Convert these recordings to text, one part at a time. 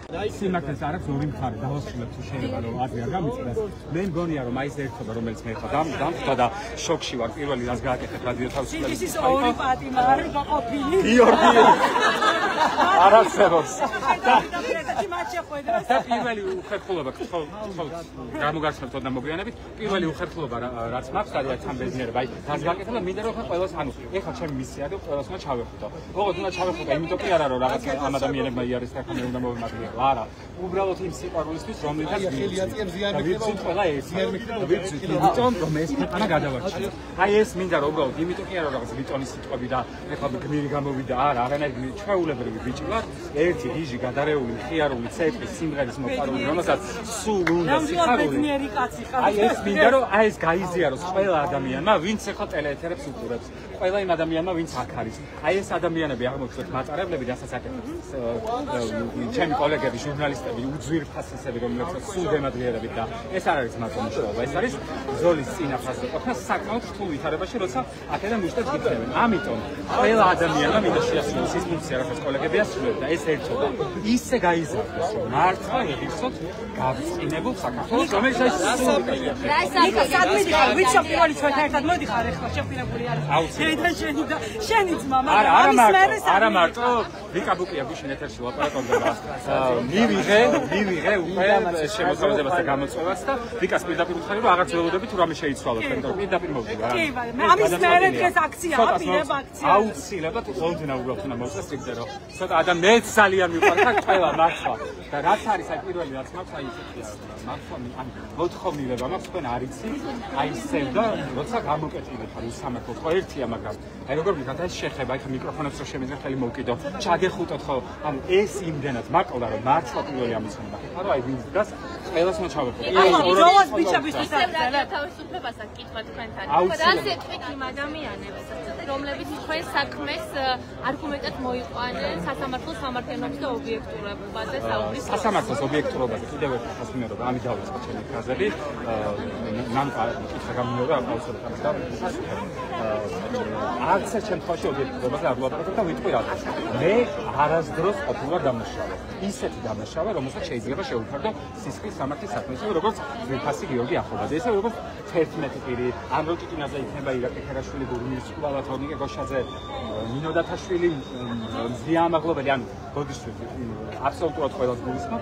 სიმართლეს არ აქვს ორი მხარე დავასრულებ თუ შეიძლება რომ ადრე არ გამიწდეს მე მგონია რომ აი ეს ერთობა რომელიც მე ხა დამხვდა და შოკში ვარ პირველი რას გააკეთეთ რადიო თავისუფლების ის ორი პატიმარი არ გაყოფილი გიორგი არასეროს და პირველი უხერხულობა გამოგარჩევთ და მოგვიანებით პირველი უხერხულობა რაც მაქვს არის ამ ბეზნიერება აი რას გააკეთე და მინდა რომ ხა ყველას ანუ ეხლა ჩემი მისია და ყველას უნდა ჩავეხუტო ოღონდ უნდა ჩავეხუტო იმიტომ კი არა რომ რაღაც ამ ადამიანებმა იარეს და ხომ უნდა მოვიმართლე არა უბრალოდ იმ სიყვარულისთვის რომლითაც ვიცით ყველა ეს ვიცით იმიტომ რომ ეს ქვეყანა გადავარჩიოთ აი ეს მინდა რომ უბრალოდ იმიტომ კი არა რაღაც ლიტონის სიტყვები და ეხლა გმირი გამოვიდა არა არანაირი ჩვეულებრივი ბიჭი ვარ ერთი გიჟი გადარეული ხიარული ცეკვის სიმღერის მოყვარული რომელსაც სულ უნდა სიხარული აი ეს მინდა რომ აი ეს გაიზიაროს ყველა ადამიანმა ვინც ეხლა ტელეეთერებს უყურებს ყველა იმ ადამიანმა ვინც აქ არის აი ეს ადამიანები აღმოჩნდეთ მატარებლები რასაც აკეთებს ჩემი კოლეგები ჟურნალისტები უძვირფასესები რომლებსაც სულ გემადლიერებით და ეს არ არის მათი მნიშვნელობა ეს არის ზოლის წინაფასზე ყოფნა საკმაოდ რთულ ვითარებაში როცა აქედან მუშტებს გიქნებენ ამიტომ ყველა ადამიანმა მინდა შეასრულოს ის ფუნქცია რასაც კოლეგები ასრულებენ და ეს ერთობა ისე გაიზარდოს რომ მართლა იღებსოთ გავწყინებულ საქართველოს რომელიც აი არა მარტო ვიკა ბუკია გუშინ ეთერში ლაპარაკობდა მივიღე უკვე შემოწმებას და გამოწვევას და ვიკას პირდაპირ უთხარი რომ აღარ ველოდები თუ რამე შეიცვალოთ იმიტომ რომ პირდაპირ მოვიდა კი ამის მერე დღეს აქციაა პირებ აქცია აუცილებლად ოდნა უბრალოდ უნდა მოწეს იქ და ცოტა ადამ მეც ძალიან მიყვარხარ ყველა მართლა და რაც არის აი პირველი რაც მაქვს აი ისეთია მართლა ან მოთხოვნილება მაქვს თქვენ არ იცით აი ისევ და როცა გამოკეთილეთ არ უსამართლოდ ხო ერთია მაგრამ აი როგორ ვიქათ ეს შეხება აი მიკროფონებს რომ შემიძლია ხელი მოვკიდო ჩაგეხუტოთ ხო ანუ ეს იმდენად მაყდა რომ მართლა პირველი ამოცანა ხარ რომ აი ვინც დგას ყველას მოჩავებო ძოვას ბიჭებისთვის თავისუფლებას აკითხვა თქვენთან რა სიტყვით იმ ადამიანებს რომლებიც თქვენ საქმეს არგუმენტად მოიყვანენ სასამართლოს სამართლიანობის და ობიექტურობაზე საუბრის სასამართლოს ობიექტურობაზე კიდევ ერთი ხასმინერობა ამით დავიწყე ჩემი ფრაზები ნამკა კითხვა გამიორა აუცილებლად და არც ერთ შემთხვევაში ობიექტურობაზე არ ვლაპარაკობ და ვიტყვი რა მე არასდროს ყოფილა დამნაშავე ისეთი დამნაშავე რომელსაც შეიძლება შეუფარდო სისხლის სამართლის საქმეში როგორც ვიფასი გიორგი ახობაძე ესე როგორც 11 პირი ამროჭიტინაზე იქნება ირაკი ხერაშვილი გურმის სკოლა თორნიკე გოშაძე ნინო დათაშვილი მზია ამაღლობელი ანუ გოდიშვილი აბსოლუტურად ყველას გულისხმობ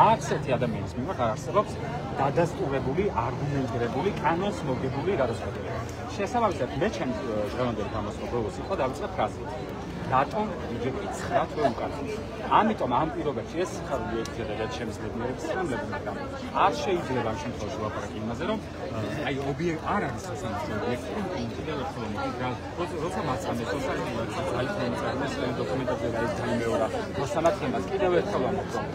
აქცეთი ადამიანის მიმართ არ არსებობს დადასტურებული არგუმენტირებული კანონს მოგებული გადაწყვეტილება შესაბამისად მე ჩემს დღევანდელი გამოსვლა ბოლოს იყო დავიწყე ფრაზით რატომ ბიჭები 9 თვე უკაცრავ ამიტომ ამ პირობებში ეს სიხარული ექცევა ჩემს ბედნიერებს სამლები მაგრამ არ შეიძლება ამ შემთხვევაში ლაპარაკი იმაზე რომ აი ობიექტი არ არის სასამართლო ობიექტი კიდევ ერთხელ როცა მასწავლეს სოციალიზმის დოკუმენტებზე და ეს გამეორა მოსამართლემას კიდევ ერთხელ ამბობ რომ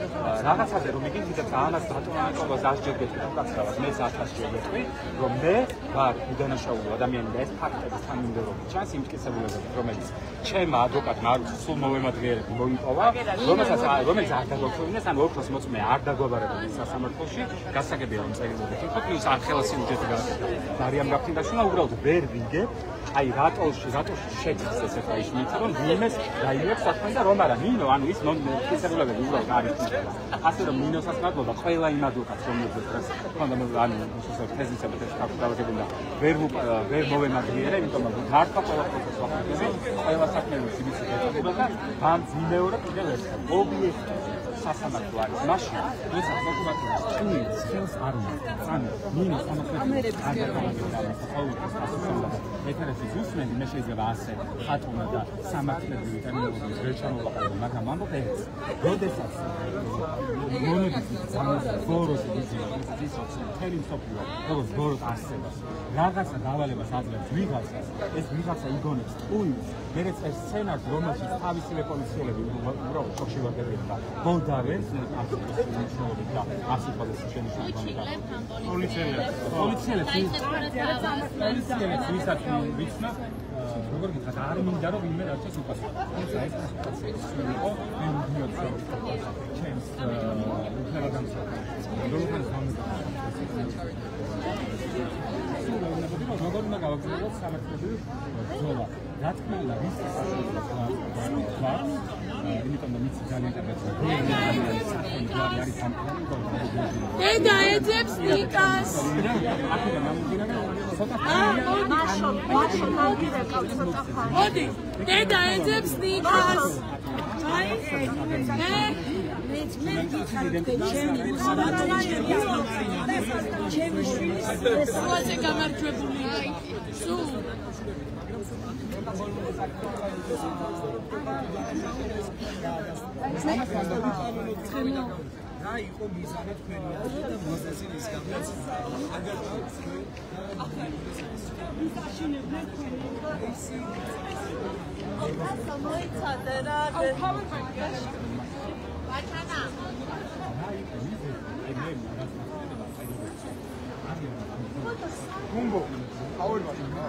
რაღაცაზე რომ იგი კიდევ ამას ბატონიკობას ასჯერდეთ და უკაცრავად მე 1000 შეგეთქვი რომ მე ვარ უდანაშაულო ადამიანი და ეს ფაქტები თანმიმდევრობით ჩანს იმ მტკიცებულებებით რომელიც ჩემ ადვოკატმა არ უცი სულ მოვემადლიერები მოიპოვა რომელიც არ დაგვაქვეყნეს ან ოქროს მოწმე არ დაგვაბარებოდნენ სასამართლოში გასაგებია რომ წერილობით იყო პლუს არხელა სიუჟეტი გააკეთა მარიამ გაფრინდაშვილა უბრალოდ ვერ ვიგებ აი რატოში შეჭრს ეს ახლა ის მითი რომ ნინოს დაიებს საქმე და რომ არა ნინო ანუ ის მტკიცებულებები უბრალოდ არის ასე რომ ნინოსაც მადლობა ყველა იმ ადვოკატს რომელზეც ხონდა ანუ თეზისები და კაპიტალიზებული და ვერ მოვემადლიერე იმიტომ რომ მართლა ყველა პროცესს ვახერხებდი ყველა საქმეების იმისი გეტყვება და გამძიმეორებ კიდევ ერთხელ ობიექტი სასამართლო არის მაშინ როცა დოკუმენტებს წვნის ხელს არ უნდა ანუ ნინო სამართლებრივი არ გაიგებდა ეთერში ზუსმენდი მე შეიძლება ასე ხატუნა და სამართლებრივი ტერმინოლოგიის վերջանულიყო მაგრამ ამბობ ეს როდესაც მონების ზოროს ის თელი სოფიო როგორც ზოროს არსებას რაღაცა დავალებას აძლევს ვიღაცას ეს ვიღაცა იგონებს ტყუილს მერე წეს სცენარს რომელშიც თავისივე პოლიციელები უბრალოდ შოქში ვარდებიან და ბოდავენ აბსოლუტურად და აბსოლუტურად შენიშნული პოლიციელები ვისაც ვიცნა როგორ გითხრათ არ მინდა რომ ვინმე რასაც უყასო თუმცა ეს სიტუაცია იყო მე მიდიოდი ჩემს უხერაგამსა როგორ უნდა გავაგზავნოთ სამართლებრივი ბრძოლა რა თქმა უნდა ვის იმიტომ რომ იცი ძალიან კარგად დედა ეძებს ნიკას. მოდი, დედა ეძებს ნიკას. სულაზე გამარჯვებული. სულ. რა იყო მიზანი თქვენი და მოსაზრების გამოს აგერ მიზაშინებდნენ თქვენი მოიცადე რა ბატონა გუმბო აური ბატონა